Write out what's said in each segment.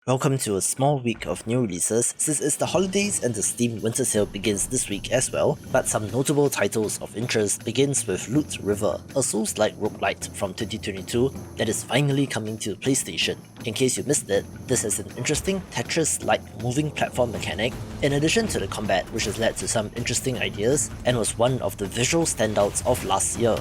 Welcome to a small week of new releases since it's the holidays and the Steam Winter Sale begins this week as well, but some notable titles of interest begins with Loot River, a Souls-like roguelite from 2022 that is finally coming to PlayStation. In case you missed it, this is an interesting Tetris-like moving platform mechanic, in addition to the combat which has led to some interesting ideas and was one of the visual standouts of last year.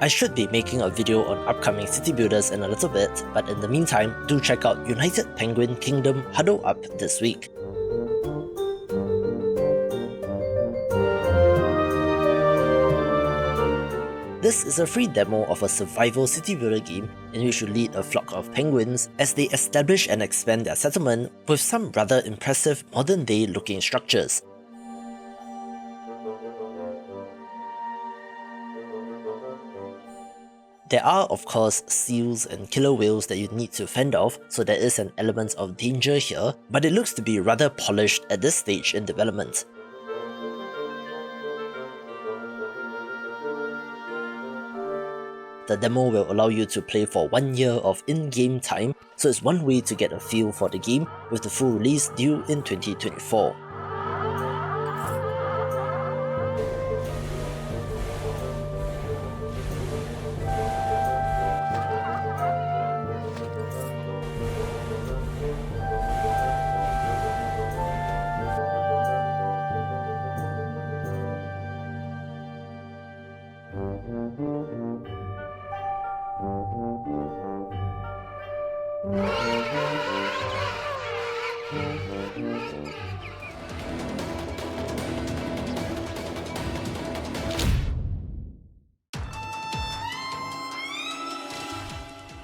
I should be making a video on upcoming city builders in a little bit, but in the meantime, do check out United Penguin Kingdom Huddle Up this week. This is a free demo of a survival city builder game in which you lead a flock of penguins as they establish and expand their settlement with some rather impressive modern day looking structures. There are of course seals and killer whales that you need to fend off, so there is an element of danger here, but it looks to be rather polished at this stage in development. The demo will allow you to play for 1 year of in-game time, so it's one way to get a feel for the game, with the full release due in 2024.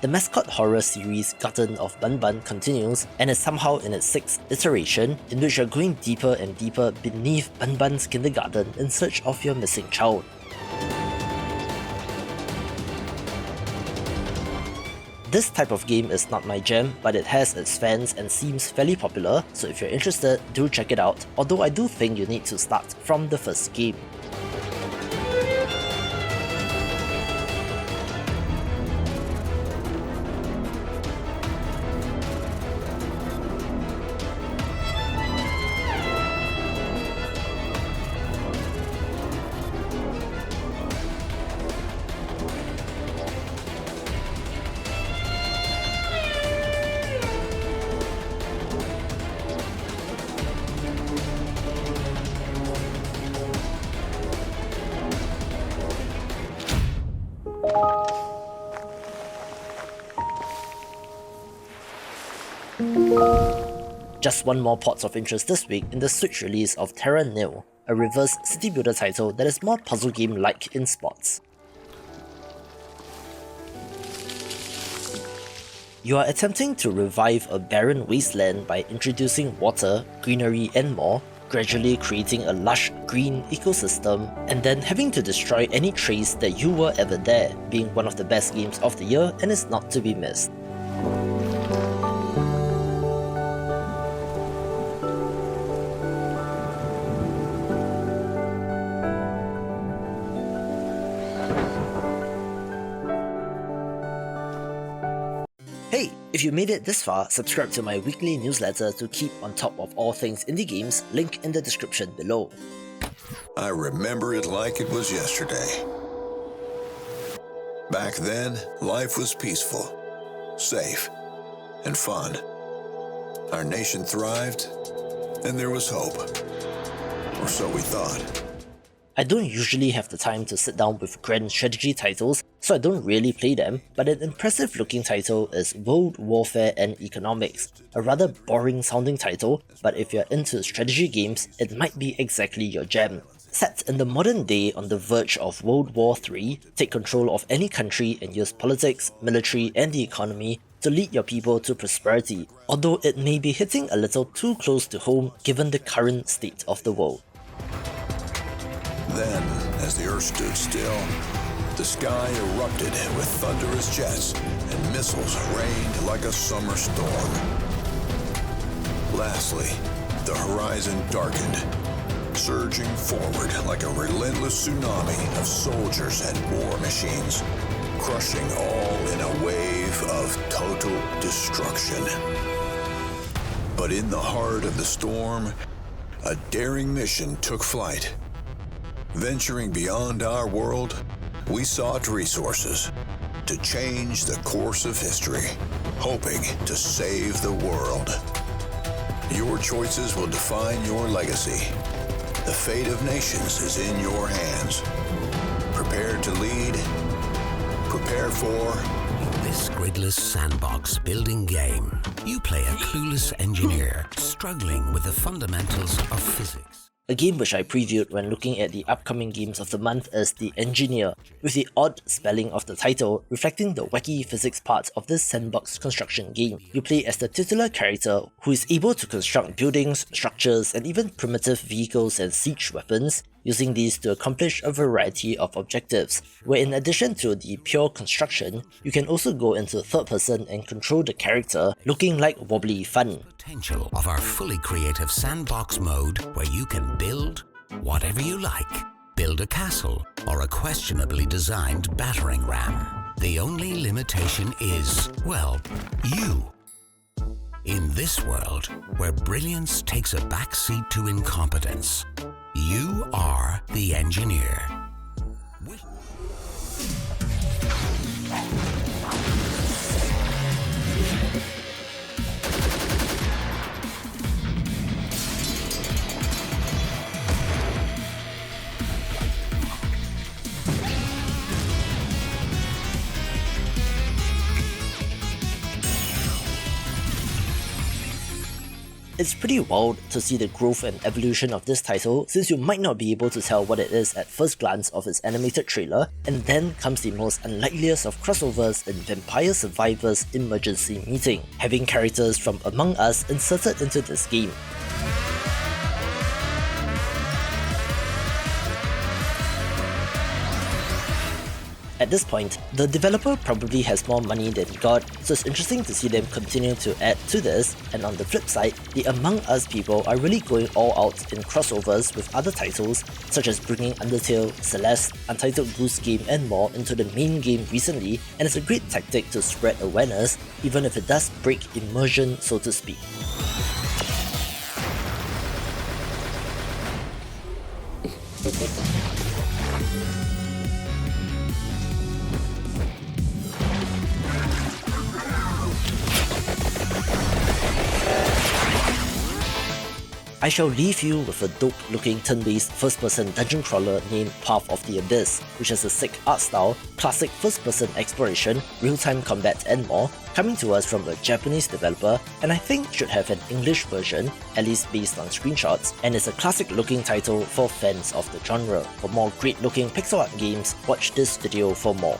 The mascot horror series Garten of Banban continues and is somehow in its 6th iteration, in which you're going deeper and deeper beneath Banban's kindergarten in search of your missing child. This type of game is not my jam, but it has its fans and seems fairly popular, so if you're interested, do check it out, although I do think you need to start from the first game. Just one more pot of interest this week in the Switch release of Terra Nil, a reverse city builder title that is more puzzle game-like in spots. You are attempting to revive a barren wasteland by introducing water, greenery and more, gradually creating a lush green ecosystem, and then having to destroy any trace that you were ever there, being one of the best games of the year and is not to be missed. Hey, if you made it this far, subscribe to my weekly newsletter to keep on top of all things indie games, link in the description below. I remember it like it was yesterday. Back then, life was peaceful, safe, and fun. Our nation thrived, and there was hope. Or so we thought. I don't usually have the time to sit down with grand strategy titles, so I don't really play them, but an impressive looking title is World Warfare and Economics, a rather boring sounding title, but if you're into strategy games, it might be exactly your jam. Set in the modern day on the verge of World War III, take control of any country and use politics, military and the economy to lead your people to prosperity, although it may be hitting a little too close to home given the current state of the world. Then, as the Earth stood still, the sky erupted with thunderous jets and missiles rained like a summer storm. Lastly, the horizon darkened, surging forward like a relentless tsunami of soldiers and war machines, crushing all in a wave of total destruction. But in the heart of the storm, a daring mission took flight. Venturing beyond our world, we sought resources to change the course of history, hoping to save the world. Your choices will define your legacy. The fate of nations is in your hands. Prepare to lead. Prepare for... In this gridless sandbox building game, you play a clueless engineer struggling with the fundamentals of physics. A game which I previewed when looking at the upcoming games of the month is The Engineer, with the odd spelling of the title reflecting the wacky physics parts of this sandbox construction game. You play as the titular character who is able to construct buildings, structures, and even primitive vehicles and siege weapons, using these to accomplish a variety of objectives, where in addition to the pure construction, you can also go into third person and control the character, looking like wobbly fun. Potential of our fully creative sandbox mode where you can build whatever you like. Build a castle or a questionably designed battering ram. The only limitation is, well, you. In this world, where brilliance takes a backseat to incompetence, you are the engineer. It's pretty wild to see the growth and evolution of this title, since you might not be able to tell what it is at first glance of its animated trailer, and then comes the most unlikeliest of crossovers in Vampire Survivors Emergency Meeting, having characters from Among Us inserted into this game. At this point, the developer probably has more money than God, so it's interesting to see them continue to add to this, and on the flip side, the Among Us people are really going all out in crossovers with other titles, such as bringing Undertale, Celeste, Untitled Goose Game and more into the main game recently, and it's a great tactic to spread awareness, even if it does break immersion, so to speak. I shall leave you with a dope looking turn-based first-person dungeon crawler named Path of the Abyss, which has a sick art style, classic first-person exploration, real-time combat and more, coming to us from a Japanese developer, and I think should have an English version, at least based on screenshots, and is a classic looking title for fans of the genre. For more great looking pixel art games, watch this video for more.